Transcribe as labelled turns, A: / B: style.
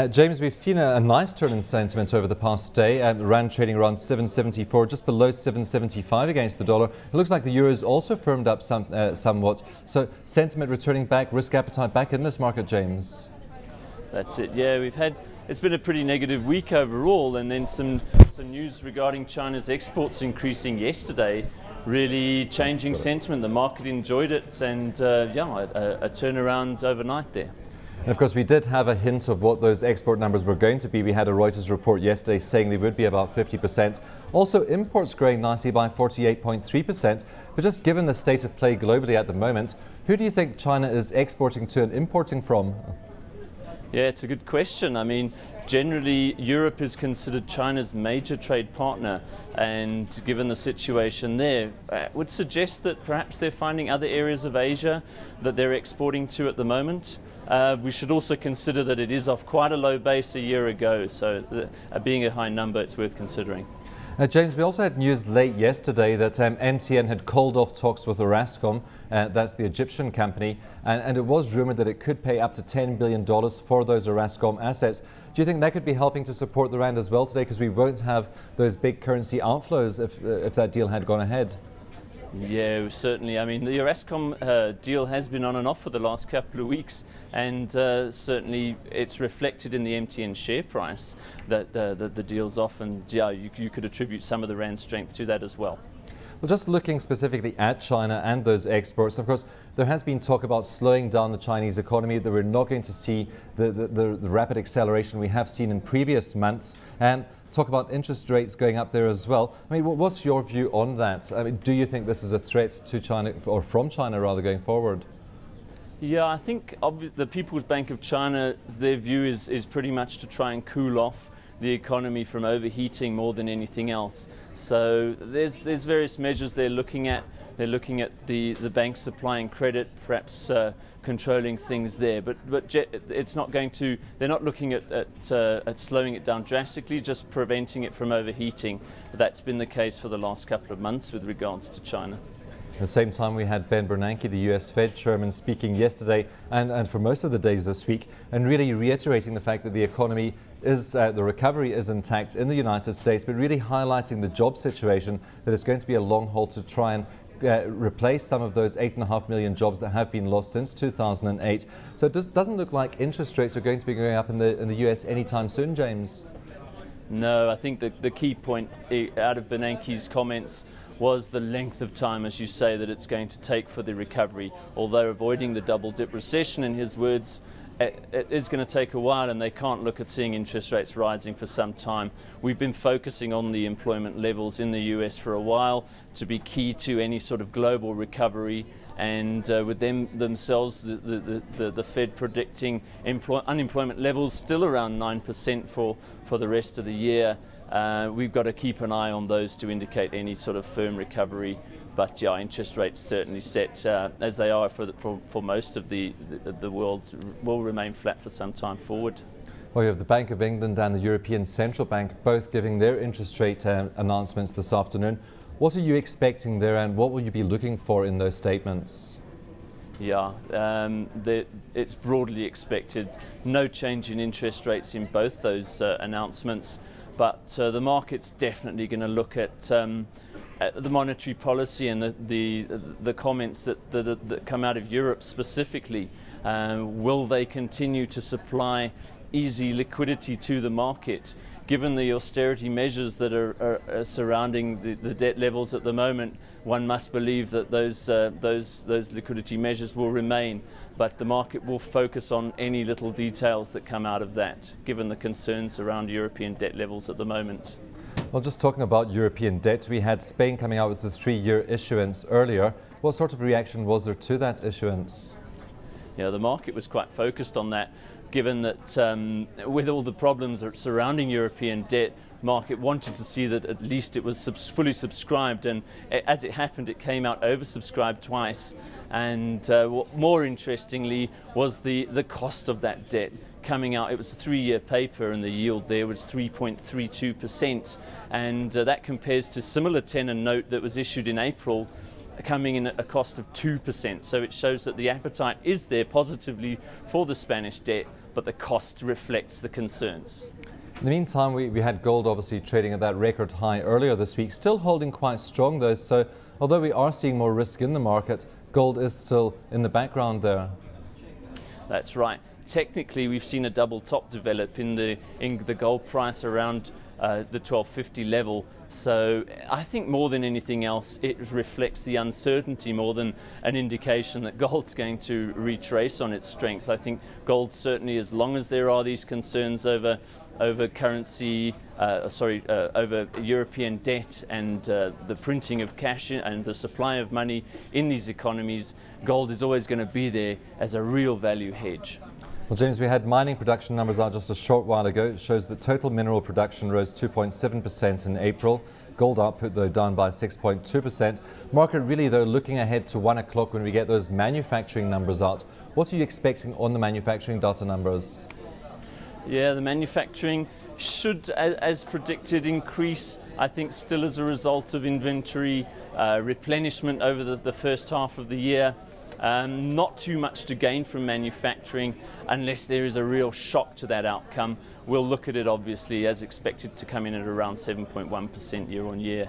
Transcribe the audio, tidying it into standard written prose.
A: James, we've seen a nice turn in sentiment over the past day. Rand trading around 774, just below 775 against the dollar. It looks like the euro's also firmed up somewhat. So sentiment returning back, risk appetite back in this market, James.
B: That's it. Yeah, it's been a pretty negative week overall, and then some news regarding China's exports increasing yesterday, really changing sentiment. The market enjoyed it, and a turnaround overnight there.
A: And of course, we did have a hint of what those export numbers were going to be. We had a Reuters report yesterday saying they would be about 50%. Also, imports growing nicely by 48.3%. But just given the state of play globally at the moment, who do you think China is exporting to and importing from?
B: Yeah, it's a good question. I mean, generally, Europe is considered China's major trade partner, and given the situation there, would suggest that perhaps they're finding other areas of Asia that they're exporting to at the moment. We should also consider that it is off quite a low base a year ago, so being a high number, it's worth considering.
A: James, we also had news late yesterday that MTN had called off talks with Orascom, that's the Egyptian company, and it was rumored that it could pay up to $10 billion for those Orascom assets. Do you think that could be helping to support the Rand as well today, because we won't have those big currency outflows if that deal had gone ahead?
B: Yeah, certainly. I mean, the Orascom deal has been on and off for the last couple of weeks, and certainly it's reflected in the MTN share price that the deal's off, and yeah, you could attribute some of the Rand strength to that as well.
A: Well, just looking specifically at China and those exports, of course, there has been talk about slowing down the Chinese economy, that we're not going to see the rapid acceleration we have seen in previous months, and talk about interest rates going up there as well. I mean, what's your view on that? I mean, do you think this is a threat to China, or from China rather, going forward?
B: Yeah, I think the People's Bank of China, their view is pretty much to try and cool off the economy from overheating more than anything else. So there's various measures they're looking at. They're looking at the banks supplying credit, perhaps controlling things there. But it's not going to. They're not looking at slowing it down drastically, just preventing it from overheating. That's been the case for the last couple of months with regards to China.
A: At the same time, we had Ben Bernanke, the US Fed chairman, speaking yesterday and for most of the days this week, and really reiterating the fact that the economy is, the recovery is intact in the United States, but really highlighting the job situation, that it's going to be a long haul to try and replace some of those 8.5 million jobs that have been lost since 2008. So it doesn't look like interest rates are going to be going up in the US anytime soon, James.
B: No, I think the key point out of Bernanke's comments was the length of time, as you say, that it's going to take for the recovery. Although avoiding the double-dip recession, in his words, it is going to take a while, and they can't look at seeing interest rates rising for some time. We've been focusing on the employment levels in the US for a while to be key to any sort of global recovery, and with themselves, the Fed predicting unemployment levels still around 9% for the rest of the year. We've got to keep an eye on those to indicate any sort of firm recovery. But yeah, interest rates certainly set as they are for most of the world will remain flat for some time forward.
A: Well, you have the Bank of England and the European Central Bank both giving their interest rate announcements this afternoon. What are you expecting there, and what will you be looking for in those statements?
B: Yeah, it's broadly expected no change in interest rates in both those announcements, but the market's definitely going to look at the monetary policy and the comments that come out of Europe specifically. Will they continue to supply easy liquidity to the market? Given the austerity measures that are surrounding the debt levels at the moment, one must believe that those liquidity measures will remain. But the market will focus on any little details that come out of that, given the concerns around European debt levels at the moment.
A: Well, just talking about European debt, we had Spain coming out with a 3-year issuance earlier. What sort of reaction was there to that issuance?
B: Yeah, the market was quite focused on that, given that with all the problems surrounding European debt, market wanted to see that at least it was fully subscribed, and as it happened, it came out oversubscribed twice. And what more interestingly was the cost of that debt coming out. It was a 3-year paper, and the yield there was 3.32%, and that compares to similar tenor note that was issued in April, coming in at a cost of 2%. So it shows that the appetite is there positively for the Spanish debt, but the cost reflects the concerns.
A: In the meantime, we had gold obviously trading at that record high earlier this week, still holding quite strong though. So although we are seeing more risk in the market, gold is still in the background there.
B: That's right. Technically, we've seen a double top develop in the gold price around the 1250 level. So I think more than anything else, it reflects the uncertainty more than an indication that gold's going to retrace on its strength. I think gold certainly, as long as there are these concerns over currency, over European debt and the printing of cash and the supply of money in these economies, gold is always going to be there as a real value hedge.
A: Well, James, we had mining production numbers out just a short while ago. It shows that total mineral production rose 2.7% in April. Gold output, though, down by 6.2%. Market really, though, looking ahead to 1 o'clock when we get those manufacturing numbers out. What are you expecting on the manufacturing data numbers?
B: Yeah, the manufacturing should, as predicted, increase, I think, still as a result of inventory replenishment over the first half of the year. Not too much to gain from manufacturing unless there is a real shock to that outcome. We'll look at it obviously as expected to come in at around 7.1% year on year.